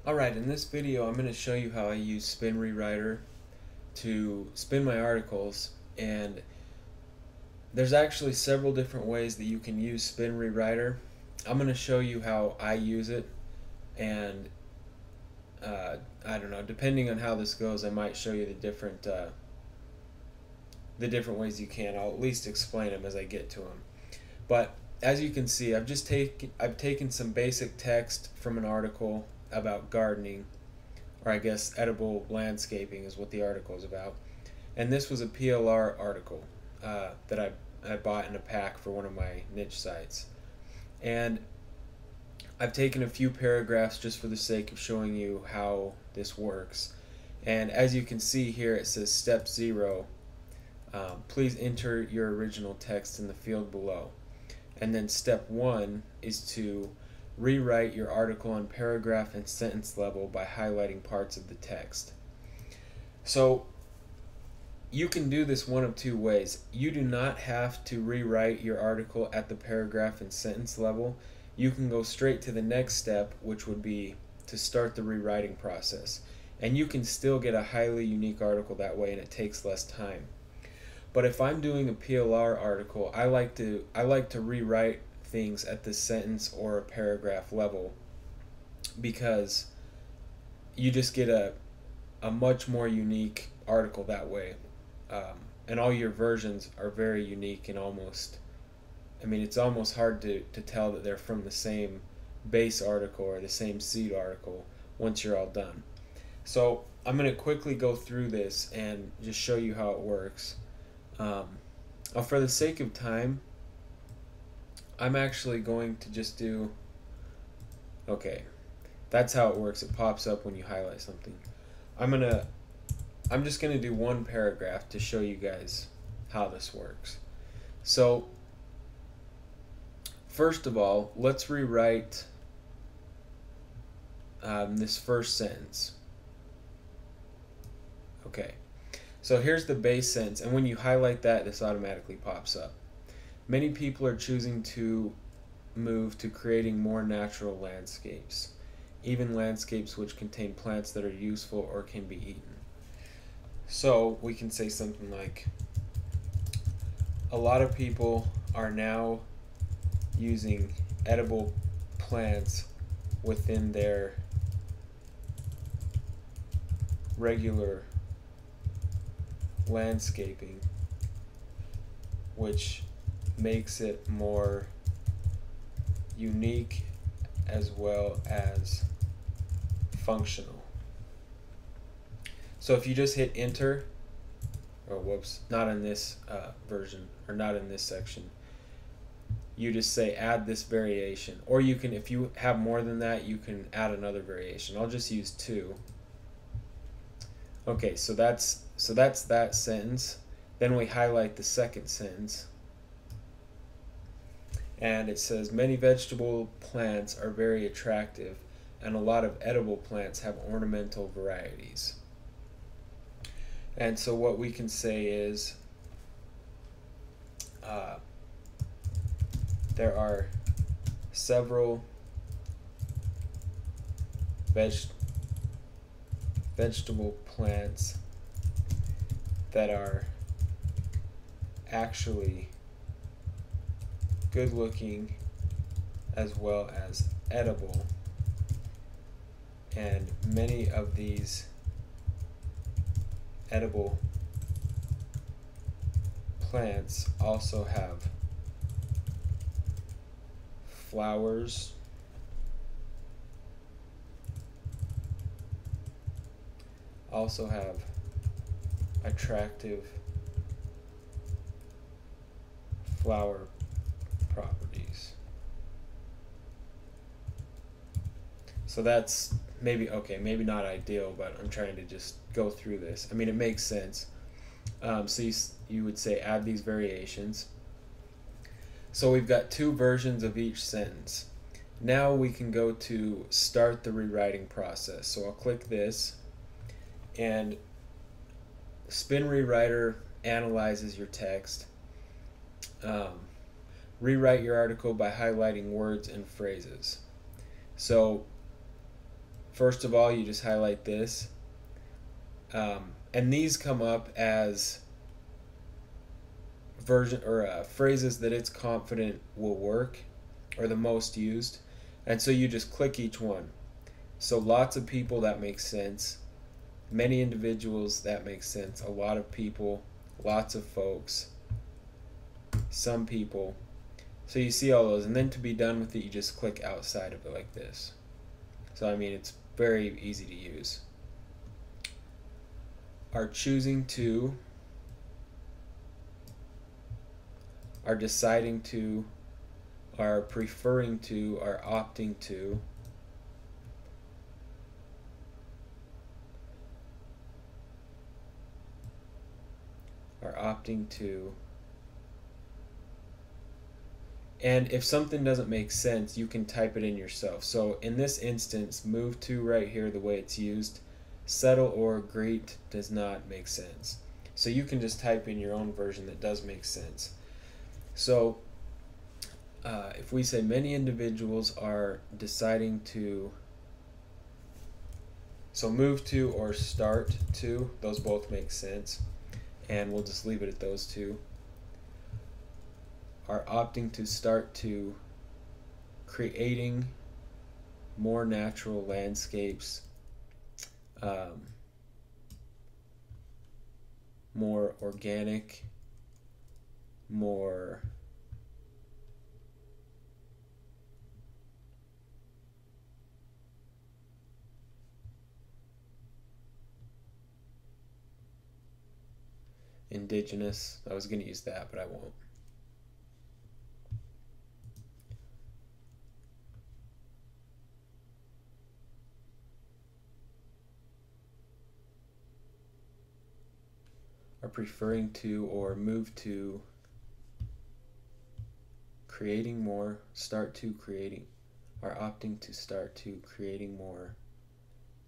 Alright, in this video I'm going to show you how I use Spin Rewriter to spin my articles, and there's actually several different ways that you can use Spin Rewriter. I'm going to show you how I use it, and I don't know, depending on how this goes, I might show you the different ways you can. I'll at least explain them as I get to them. But as you can see, I've taken some basic text from an article about gardening, or I guess edible landscaping is what the article is about. And this was a PLR article that I bought in a pack for one of my niche sites. And I've taken a few paragraphs just for the sake of showing you how this works. And as you can see here, it says step 0. Please enter your original text in the field below. And then step 1 is to rewrite your article on paragraph and sentence level by highlighting parts of the text. So you can do this one of two ways. You do not have to rewrite your article at the paragraph and sentence level. You can go straight to the next step, which would be to start the rewriting process. And you can still get a highly unique article that way, and it takes less time. But if I'm doing a PLR article, I like to rewrite things at the sentence or a paragraph level, because you just get a much more unique article that way. And all your versions are very unique, and it's almost hard to tell that they're from the same base article or the same seed article once you're all done. So I'm going to quickly go through this and just show you how it works. For the sake of time, I'm actually going to just do, okay, that's how it works. It pops up when you highlight something. I'm just gonna do one paragraph to show you guys how this works. So first of all, let's rewrite this first sentence. Okay, so here's the base sentence, and when you highlight that, this automatically pops up. Many people are choosing to move to creating more natural landscapes, even landscapes which contain plants that are useful or can be eaten. So we can say something like, a lot of people are now using edible plants within their regular landscaping, which makes it more unique as well as functional. So if you just hit enter, or whoops, not in this version, or not in this section, you just say add this variation, or you can, if you have more than that, you can add another variation. I'll just use 2. Okay, so that's that sentence. Then we highlight the second sentence, and it says many vegetable plants are very attractive, and a lot of edible plants have ornamental varieties. And so what we can say is there are several vegetable plants that are actually good looking as well as edible, and many of these edible plants also have flowers, also have attractive flower properties. So that's maybe not ideal, but I'm trying to just go through this. It makes sense. So you would say add these variations. So we've got 2 versions of each sentence. Now we can go to start the rewriting process. So I'll click this, and Spin Rewriter analyzes your text. Rewrite your article by highlighting words and phrases. So first of all, you just highlight this. And these come up as phrases that it's confident will work, or the most used. And so you just click each one. So lots of people, that makes sense. Many individuals, that makes sense. A lot of people, lots of folks, some people. So you see all those, and then to be done with it, you just click outside of it like this. So I mean, it's very easy to use. Are choosing to, are deciding to, are preferring to, are opting to. Are opting to. And if something doesn't make sense, you can type it in yourself. So in this instance, move to right here, the way it's used, settle or greet does not make sense. So you can just type in your own version that does make sense. So if we say many individuals are deciding to, so move to or start to, those both make sense. And we'll just leave it at those two. Are opting to, start to, creating more natural landscapes, more organic, more indigenous. I was going to use that, but I won't. Are preferring to or move to, creating more, start to creating, are opting to, start to creating more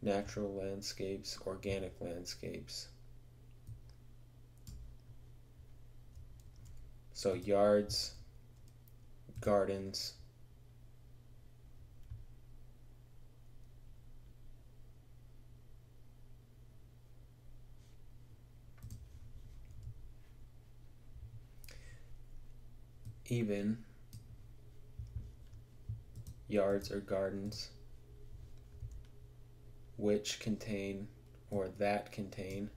natural landscapes, organic landscapes. So yards, gardens, even yards or gardens which contain or that contain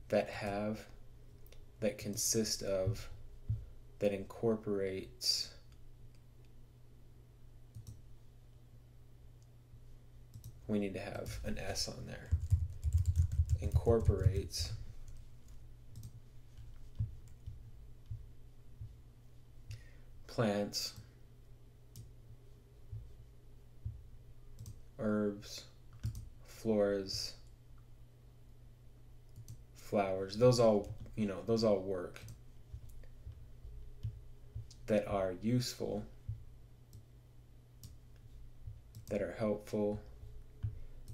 that have, that consist of, that incorporates, we need to have an S on there, incorporates plants, herbs, floras, flowers, those all, those all work, that are useful, that are helpful,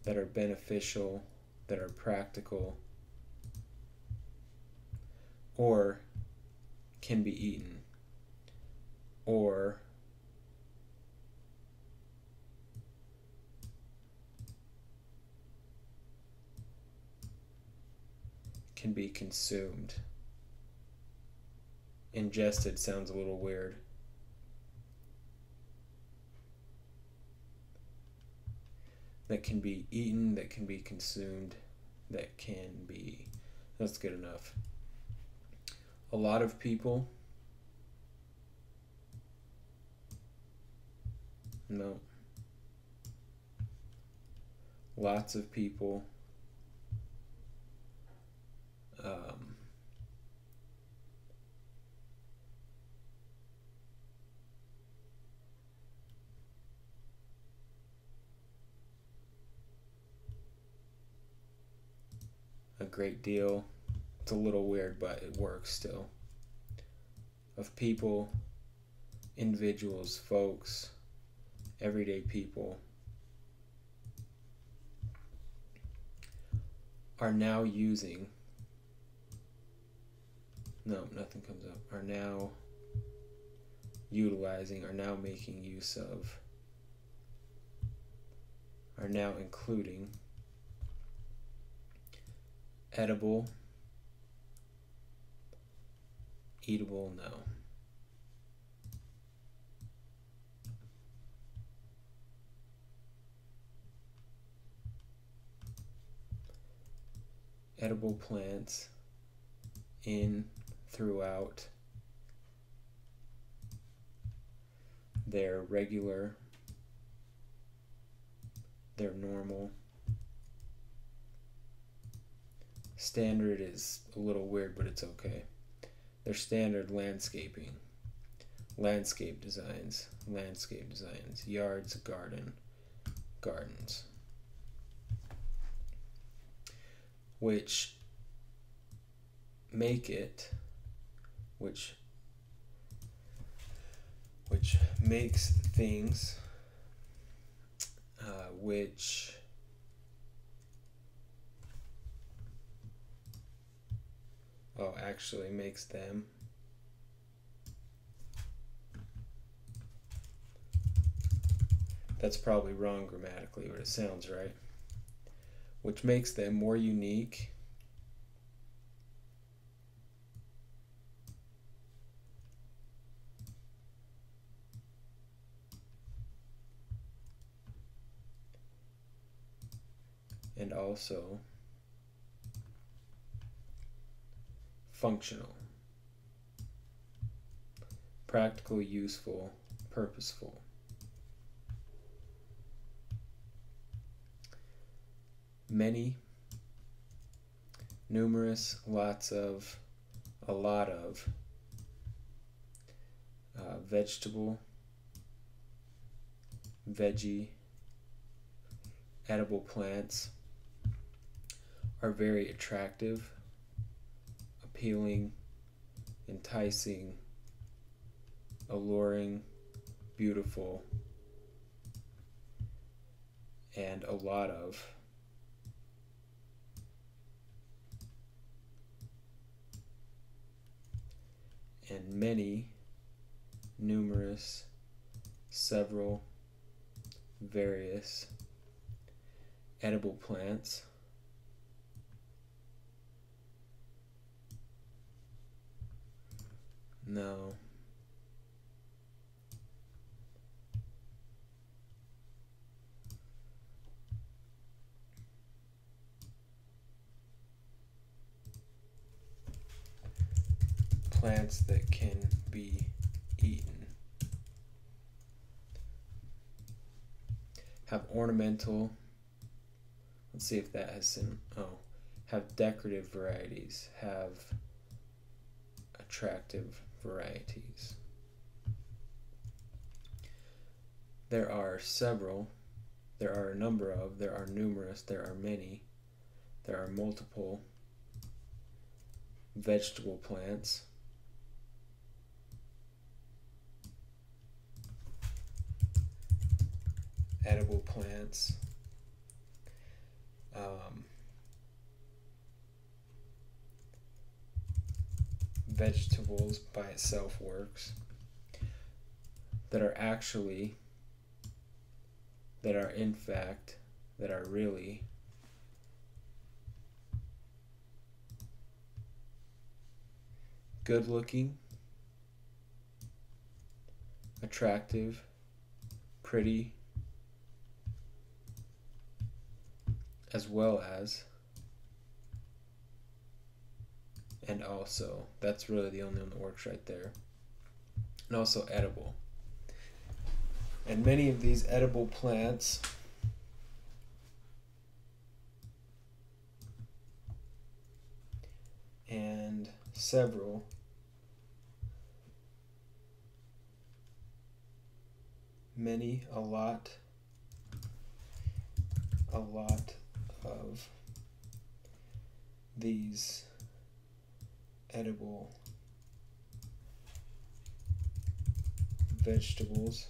that are beneficial, that are practical, or can be eaten, or can be consumed. Ingested sounds a little weird. That can be eaten, that can be consumed, that can be, that's good enough. A lot of people, no. Lots of people, a great deal. It's a little weird, but it works still. Of people, individuals, folks, everyday people, are now using, no, nothing comes up, are now utilizing, are now making use of, are now including edible, eatable, no. Edible plants in, throughout their regular, their normal. Standard is a little weird, but it's okay. Their standard landscaping, landscape designs, yards, gardens, which make it, which makes things, which actually makes them that's probably wrong grammatically, but it sounds right, which makes them more unique and also functional, practical, useful, purposeful. Many, numerous, lots of, a lot of, vegetable, veggie, edible plants are very attractive, appealing, enticing, alluring, beautiful, and a lot of. And many, numerous, several, various edible plants no. Plants that can be eaten have ornamental, let's see if that has some, have decorative varieties, have attractive varieties. There are several, there are a number of, there are numerous, there are many, there are multiple vegetable plants. Edible plants, vegetables by itself works, that are actually, that are in fact, that are really good looking, attractive, pretty, as well as, and also, that's really the only one that works right there, and also edible. And many of these edible plants and several many, a lot of these edible vegetables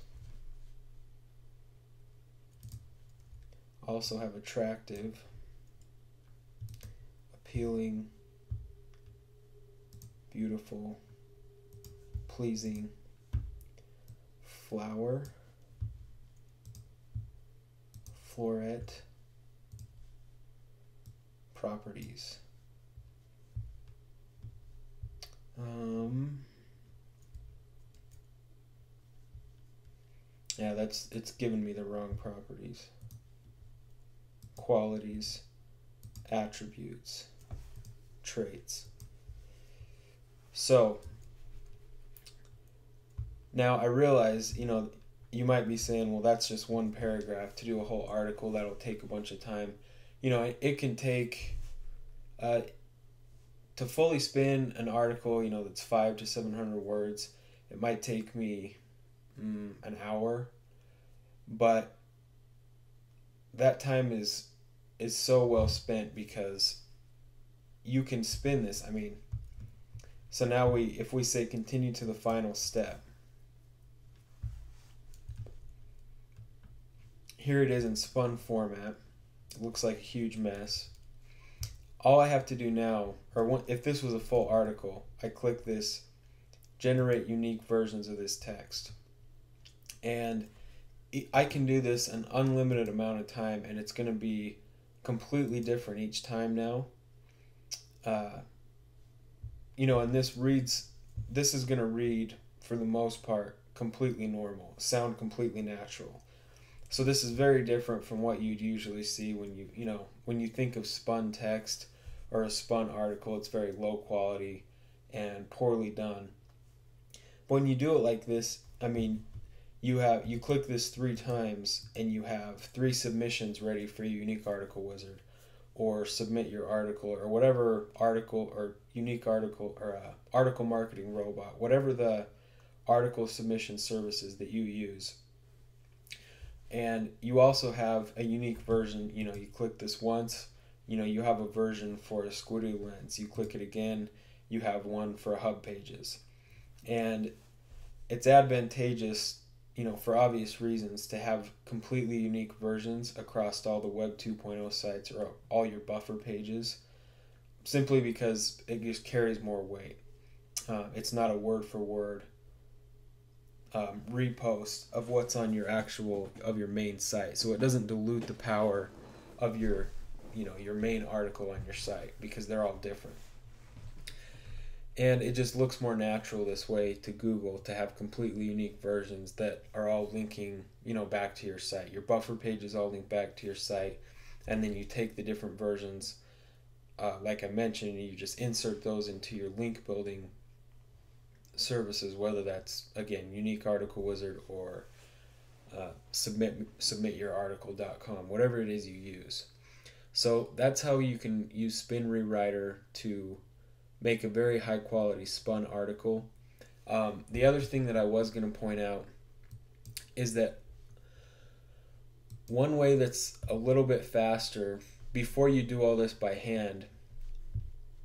also have attractive, appealing, beautiful, pleasing, floret properties. Yeah, it's giving me the wrong properties. Qualities, attributes, traits. So now I realize, you might be saying, well, that's just one paragraph. To do a whole article, that'll take a bunch of time. It can take, to fully spin an article, that's 500 to 700 words, it might take me an hour, but that time is so well spent because you can spin this. So now if we say continue to the final step, here it is in spun format. It looks like a huge mess. All I have to do now, if this was a full article, I click this generate unique versions of this text. And I can do this an unlimited amount of time, and it's going to be completely different each time now. And this is going to read, for the most part, completely normal, sound completely natural. So this is very different from what you'd usually see when you think of spun text or a spun article. It's very low quality and poorly done. But when you do it like this, you click this 3 times and you have 3 submissions ready for your unique article wizard, or submit your article, or whatever article or unique article or article marketing robot, whatever the article submission services that you use. And you also have a unique version. You click this once, you have a version for a squiggly lens. You click it again, you have one for hub pages. And it's advantageous, for obvious reasons, to have completely unique versions across all the Web 2.0 sites or all your buffer pages, simply because it just carries more weight. It's not a word for word repost of what's on your your main site, so it doesn't dilute the power of your main article on your site, because they're all different. And it just looks more natural this way to Google, to have completely unique versions that are all linking, back to your site. Your buffer pages all link back to your site, and then you take the different versions, like I mentioned, and you just insert those into your link building services, whether that's, again, Unique Article Wizard or submityourarticle.com, whatever it is you use. So that's how you can use Spin Rewriter to make a very high quality spun article. The other thing that I was going to point out is that one way that's a little bit faster, before you do all this by hand,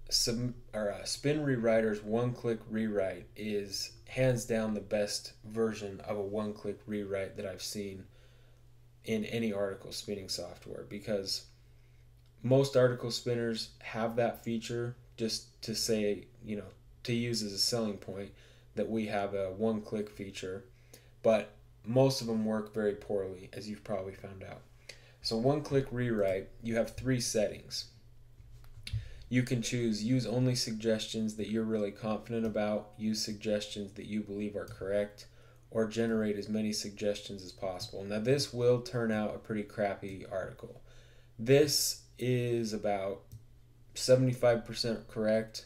Spin Rewriter's one-click rewrite is hands down the best version of a one-click rewrite that I've seen in any article spinning software, because most article spinners have that feature just to say, to use as a selling point that we have a one-click feature, but most of them work very poorly, as you've probably found out. So one-click rewrite, you have 3 settings. You can choose use only suggestions that you're really confident about, use suggestions that you believe are correct, or generate as many suggestions as possible. Now this will turn out a pretty crappy article. This is about 75% correct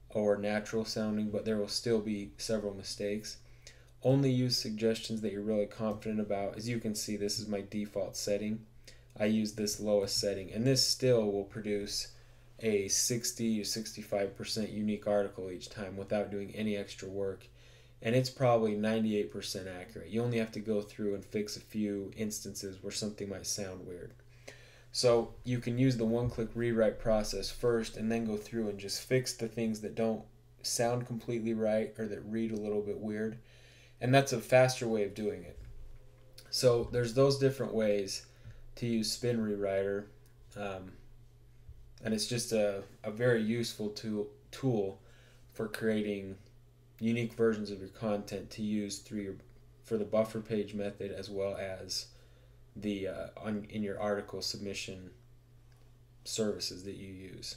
or natural sounding, but there will still be several mistakes. Only use suggestions that you're really confident about. As you can see, this is my default setting. I use this lowest setting, and this still will produce a 60 to 65% unique article each time without doing any extra work, and it's probably 98% accurate. You only have to go through and fix a few instances where something might sound weird. So you can use the one-click rewrite process first, and then go through and just fix the things that don't sound completely right or that read a little bit weird, and that's a faster way of doing it. So there's those different ways to use Spin Rewriter. And it's just a very useful tool for creating unique versions of your content to use through for the buffer page method, as well as the in your article submission services that you use.